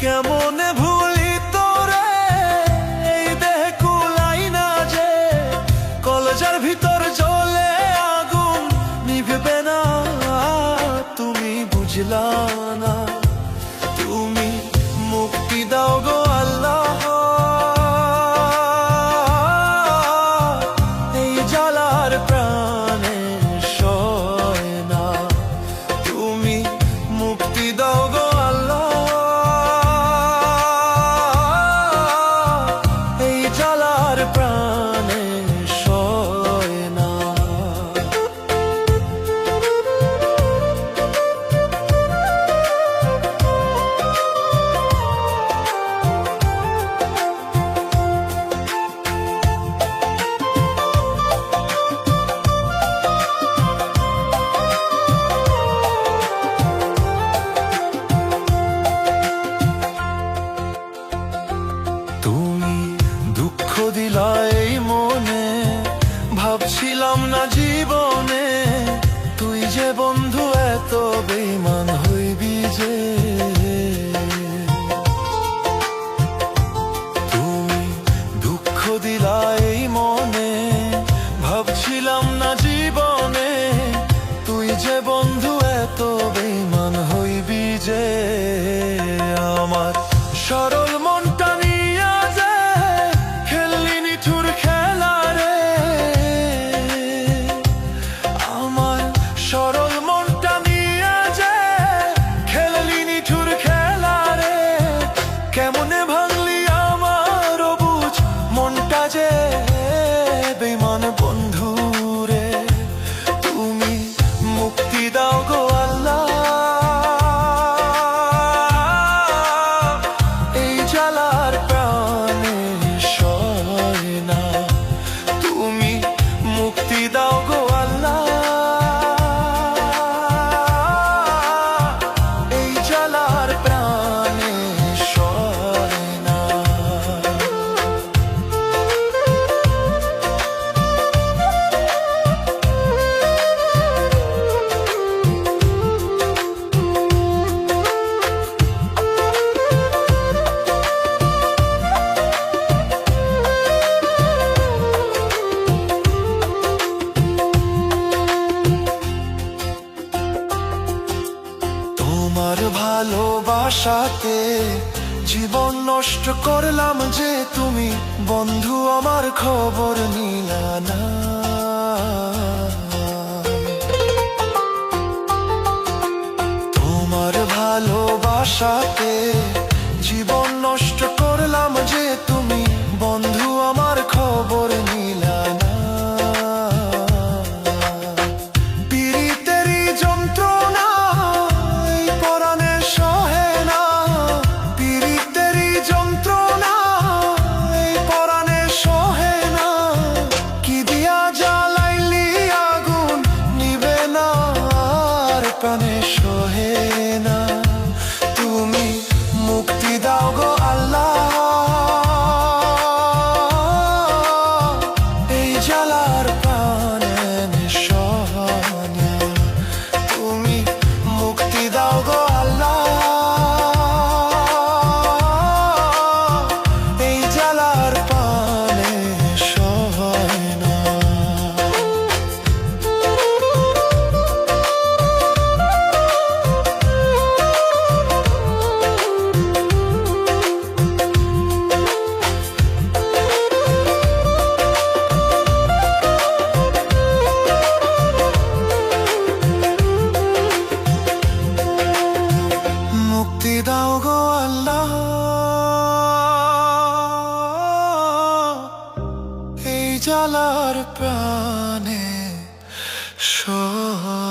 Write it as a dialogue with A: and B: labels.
A: কেমনে ভুলি তোরে, এই দেহ কুলাই না যে, কলজার ভিতর জ্বলে আগুন নিভবে না। তুমি বুঝলা না, তুমি মুক্তি দাও গো আল্লাহ, এই জ্বালার প্রাণে সয় না। তুমি মুক্তি দাও গো আল্লাহ, এই জ্বালার প্রাণে সয় না। তুমি দুঃখ দিলা এই মনে, ভাবছিলাম না জীবনে তুই যে বন্ধু এত বেঈমান হইবি যে। তুমি দুঃখ দিলা এই মনে, ভাবছিলাম না জীবনে তুই যে বন্ধু এত বেঈমান হইবি যে। আমার সরল মনটা নিয়া যে খেললি নিঠুর খেলা রে, আমার সরল মনটা নিয়া যে খেললি নিঠুর খেলা রে। কেমনে ভাঙলি আমার বুঝ মনটা যে বেঈমান বন্ধু রে। তুমি মুক্তি দাও গো আল্লাহ, এই জ্বালার প্রাণে সয় না। তুমি মুক্তি দাও গো আল্লাহ, এই জ্বালার প্রাণে সয় না। তোমার ভালোবাসাতে জীবন নষ্ট করলাম যে, তুমি বন্ধু আমার খবর নিলা না। তোমার ভালোবাসাতে জীবন নষ্ট করলাম যে, তুমি বন্ধু আমার খবর নিলা না। পীড়িতেরই যন্ত্রণা এই পরাণে সহে না, পীড়িতেরই যন্ত্রণা এই পরাণে সহে না। কি দিয়া জ্বালাইলি আগুন নিবে না আর প্রাণে সহে না। তুমি মুক্তি দাও গো আল্লাহ, এই জ্বালার প্রাণে সয় না। তুমি মুক্তি দাও গো আল্লাহ, এই জ্বালার প্রাণে সয় না। মুক্তি দাও গো আল্লাহ, এই জ্বালার প্রাণে সয়